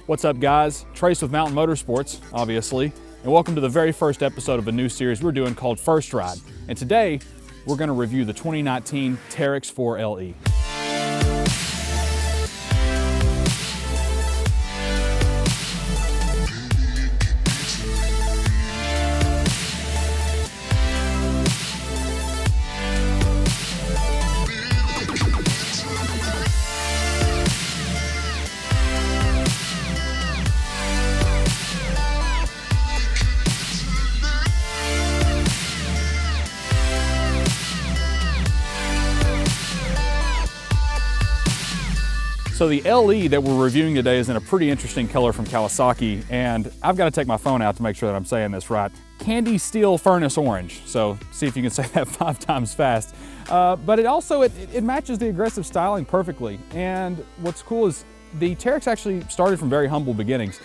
What's up, guys? Trace with Mountain Motorsports, obviously, and welcome to the very first episode of a new series we're doing called First Ride. And today, we're going to review the 2019 Teryx 4LE. So the LE that we're reviewing today is in a pretty interesting color from Kawasaki, and I've got to take my phone out to make sure that I'm saying this right. Candy Steel Furnace Orange, so see if you can say that 5 times fast. But it matches the aggressive styling perfectly, and what's cool is the Teryx actually started from very humble beginnings.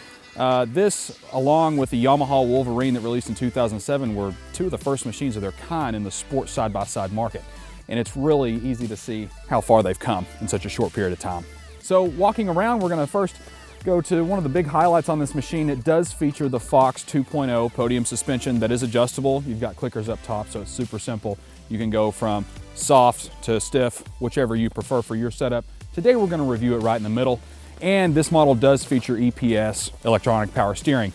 This, along with the Yamaha Wolverine that released in 2007, were two of the first machines of their kind in the sports side-by-side market, and it's really easy to see how far they've come in such a short period of time. So walking around, we're gonna first go to one of the big highlights on this machine. It does feature the Fox 2.0 podium suspension that is adjustable. You've got clickers up top, so it's super simple. You can go from soft to stiff, whichever you prefer for your setup. Today, we're gonna review it right in the middle. And this model does feature EPS, electronic power steering.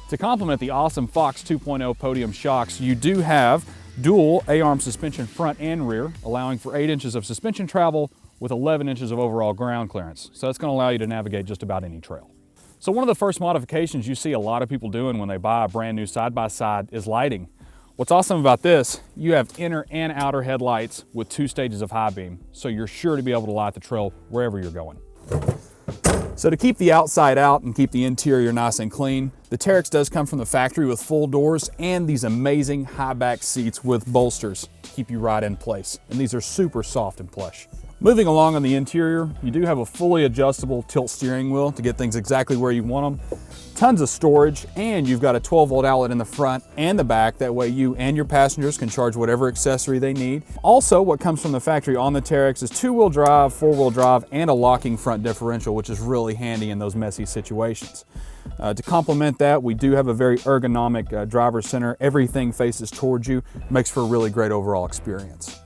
To complement the awesome Fox 2.0 podium shocks, you do have dual A-arm suspension front and rear, allowing for 8 inches of suspension travel with 11 inches of overall ground clearance. So it's going to allow you to navigate just about any trail. So one of the first modifications you see a lot of people doing when they buy a brand new side-by-side is lighting. What's awesome about this, you have inner and outer headlights with 2 stages of high beam, so you're sure to be able to light the trail wherever you're going. So to keep the outside out and keep the interior nice and clean, the Teryx does come from the factory with full doors and these amazing high back seats with bolsters to keep you right in place. And these are super soft and plush. Moving along on the interior, you do have a fully adjustable tilt steering wheel to get things exactly where you want them. Tons of storage, and you've got a 12-volt outlet in the front and the back. That way you and your passengers can charge whatever accessory they need. Also, what comes from the factory on the Teryx is 2-wheel drive, 4-wheel drive, and a locking front differential, which is really handy in those messy situations. To complement that, we do have a very ergonomic driver's center. Everything faces towards you, makes for a really great overall experience.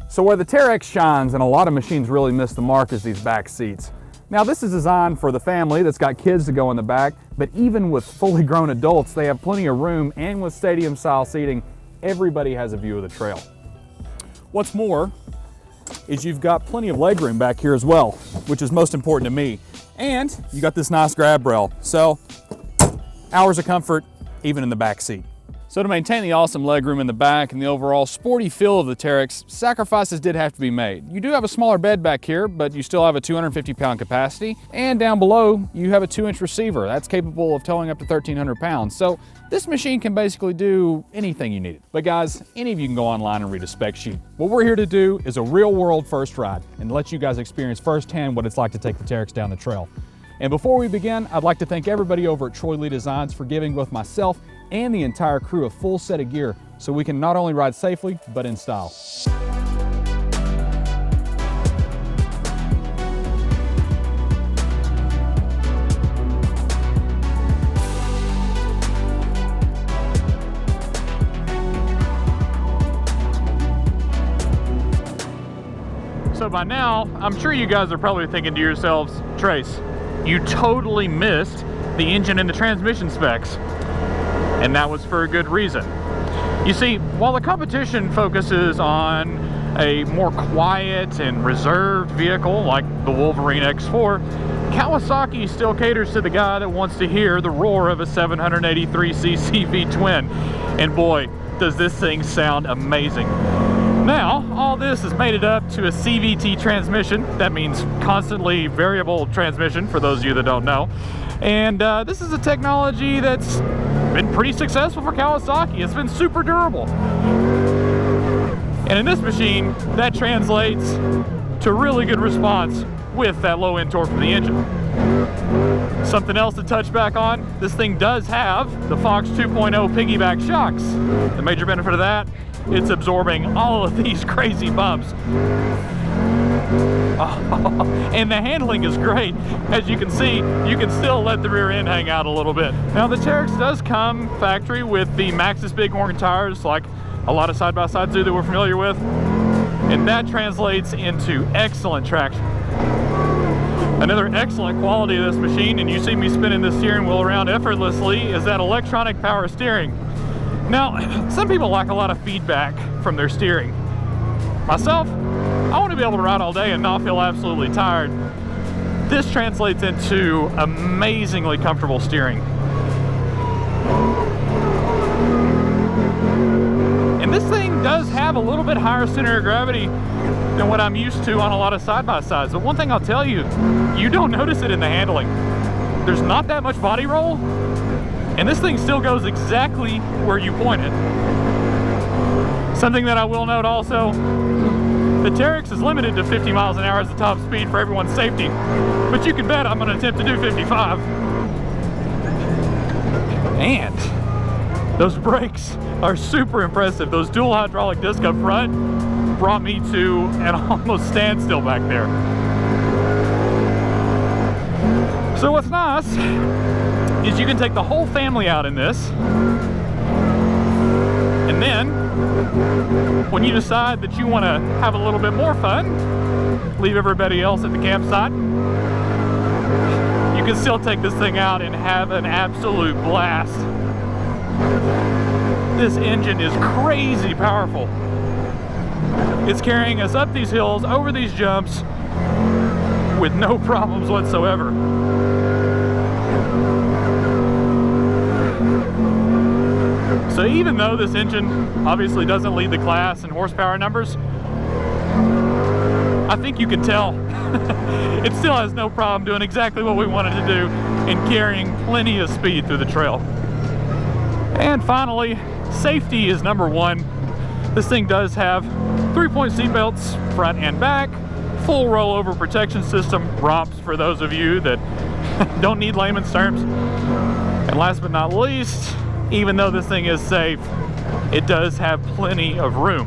So where the Teryx shines, and a lot of machines really miss the mark, is these back seats. Now this is designed for the family that's got kids to go in the back, but even with fully grown adults, they have plenty of room, and with stadium style seating, everybody has a view of the trail. What's more is you've got plenty of legroom back here as well, which is most important to me. And you got this nice grab rail, so hours of comfort even in the back seat. So to maintain the awesome legroom in the back and the overall sporty feel of the Teryx, sacrifices did have to be made. You do have a smaller bed back here, but you still have a 250-pound capacity. And down below, you have a 2-inch receiver. That's capable of towing up to 1,300 pounds. So this machine can basically do anything you need it. But guys, any of you can go online and read a spec sheet. What we're here to do is a real-world first ride and let you guys experience firsthand what it's like to take the Teryx down the trail. And before we begin, I'd like to thank everybody over at Troy Lee Designs for giving both myself and the entire crew a full set of gear so we can not only ride safely, but in style. So by now, I'm sure you guys are probably thinking to yourselves, Trace, you totally missed the engine and the transmission specs. And that was for a good reason. You see, while the competition focuses on a more quiet and reserved vehicle like the Wolverine X4, Kawasaki still caters to the guy that wants to hear the roar of a 783cc V-twin. And boy, does this thing sound amazing. Now, all this has made it up to a CVT transmission. That means constantly variable transmission, for those of you that don't know. And this is a technology that's been pretty successful for Kawasaki. It's been super durable. And in this machine, that translates to really good response with that low end torque from the engine. Something else to touch back on, this thing does have the Fox 2.0 piggyback shocks. The major benefit of that, it's absorbing all of these crazy bumps. And the handling is great. As you can see, you can still let the rear end hang out a little bit. Now the Teryx does come factory with the Maxxis Bighorn tires, like a lot of side-by-sides do that we're familiar with. And that translates into excellent traction. Another excellent quality of this machine, and you see me spinning the steering wheel around effortlessly, is that electronic power steering. Now, some people lack a lot of feedback from their steering. Myself, I want to be able to ride all day and not feel absolutely tired. This translates into amazingly comfortable steering. And this thing does have a little bit higher center of gravity than what I'm used to on a lot of side-by-sides. But one thing I'll tell you, you don't notice it in the handling. There's not that much body roll, and this thing still goes exactly where you point it. Something that I will note also, the Teryx is limited to 50 miles an hour as the top speed for everyone's safety, but you can bet I'm going to attempt to do 55. And those brakes are super impressive. Those dual hydraulic disc up front brought me to an almost standstill back there. So what's nice is you can take the whole family out in this, and then when you decide that you want to have a little bit more fun, leave everybody else at the campsite, you can still take this thing out and have an absolute blast. This engine is crazy powerful. It's carrying us up these hills, over these jumps, with no problems whatsoever. So even though this engine obviously doesn't lead the class in horsepower numbers, I think you can tell it still has no problem doing exactly what we wanted to do and carrying plenty of speed through the trail. And finally, safety is number one. This thing does have 3-point seat belts, front and back, full rollover protection system, ROPS for those of you that don't need layman's terms. And last but not least, even though this thing is safe, it does have plenty of room.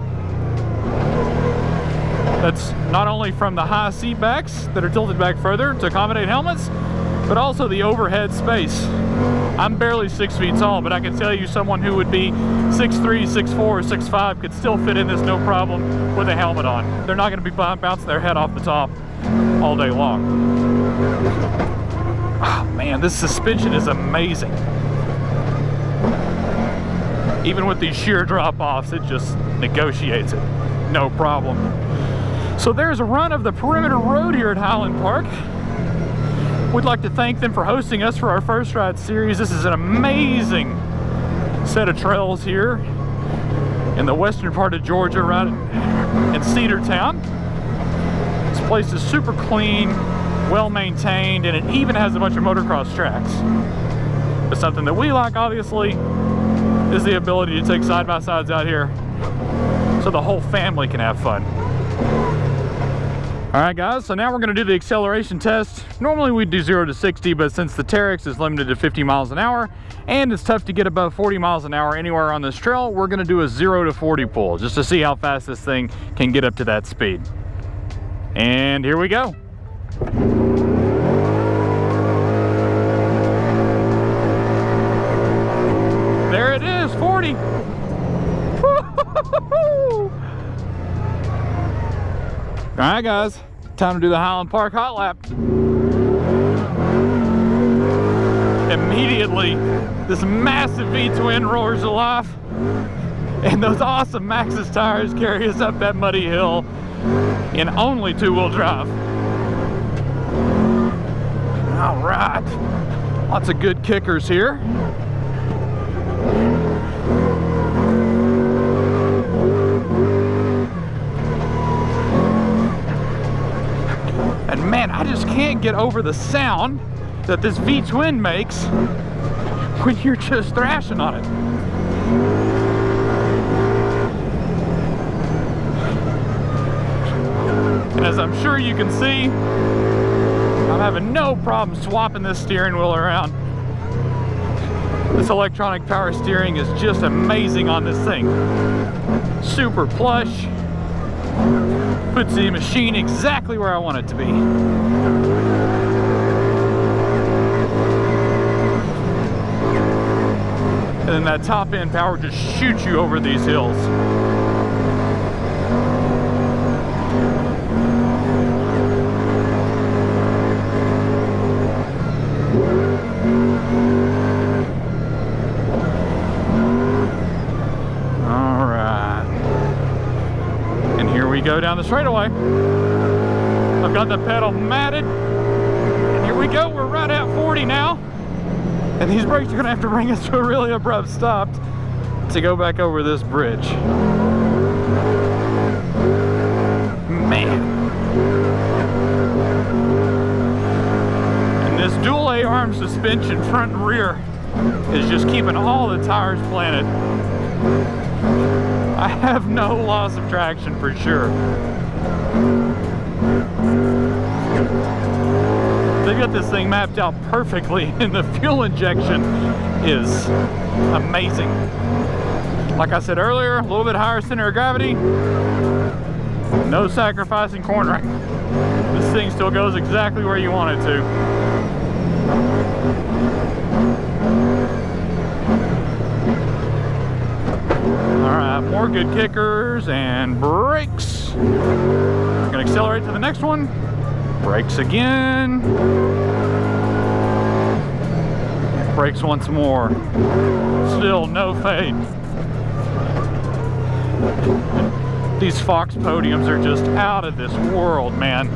That's not only from the high seat backs that are tilted back further to accommodate helmets, but also the overhead space. I'm barely 6 feet tall, but I can tell you someone who would be 6'3", 6'4", or 6'5" could still fit in this no problem with a helmet on. They're not going to be bouncing their head off the top all day long. Oh man, this suspension is amazing. Even with these sheer drop-offs, it just negotiates it. No problem. So there's a run of the perimeter road here at Highland Park. We'd like to thank them for hosting us for our First Ride series. This is an amazing set of trails here in the western part of Georgia, right in Cedartown. This place is super clean, well maintained, and it even has a bunch of motocross tracks. But something that we like, obviously, is the ability to take side-by-sides out here so the whole family can have fun. All right guys, so now we're gonna do the acceleration test. Normally we'd do 0 to 60, but since the Teryx is limited to 50 miles an hour and it's tough to get above 40 miles an hour anywhere on this trail, we're gonna do a 0 to 40 pull just to see how fast this thing can get up to that speed. And here we go. There it is, 40. All right guys, time to do the Highland Park hot lap. Immediately, this massive V-twin roars to life, and those awesome Maxxis tires carry us up that muddy hill in only 2-wheel drive. All right, lots of good kickers here. And man, I just can't get over the sound that this V-twin makes when you're just thrashing on it. And as I'm sure you can see, I'm having no problem swapping this steering wheel around. This electronic power steering is just amazing on this thing. Super plush, Puts the machine exactly where I want it to be. And then that top end power just shoots you over these hills. All right. And here we go down the straightaway. I've got the pedal matted. And here we go, we're right at 40 now. And these brakes are gonna have to bring us to a really abrupt stop to go back over this bridge. Man. And this dual A-arm suspension front and rear is just keeping all the tires planted. I have no loss of traction for sure. They've got this thing mapped out perfectly, and the fuel injection is amazing. Like I said earlier, a little bit higher center of gravity, no sacrificing cornering. This thing still goes exactly where you want it to. All right, more good kickers and brakes. Gonna accelerate to the next one. Brakes again. Brakes once more. Still no fade. These Fox podiums are just out of this world, man.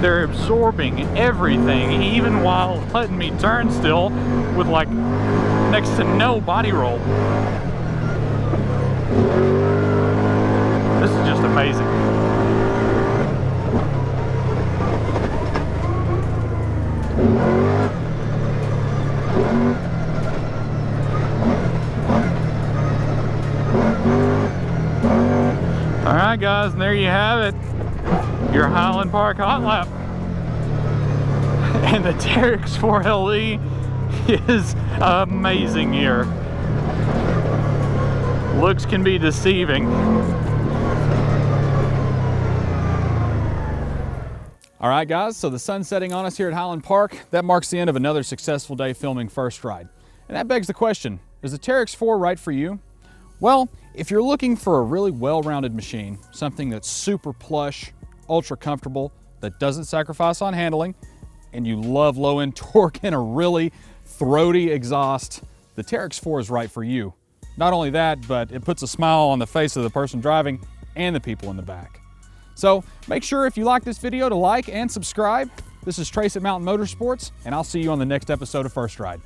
They're absorbing everything, even while letting me turn still with like next to no body roll. This is just amazing. All right, guys, and there you have it. Your Highland Park hot lap. And the Teryx 4LE is amazing here. Looks can be deceiving. All right, guys, so the sun's setting on us here at Highland Park. That marks the end of another successful day filming First Ride. And that begs the question, is the Teryx 4 right for you? Well, if you're looking for a really well-rounded machine, something that's super plush, ultra comfortable, that doesn't sacrifice on handling, and you love low-end torque and a really throaty exhaust, the Teryx 4 is right for you. Not only that, but it puts a smile on the face of the person driving and the people in the back. So make sure if you like this video to like and subscribe. This is Trace at Mountain Motorsports, and I'll see you on the next episode of First Ride.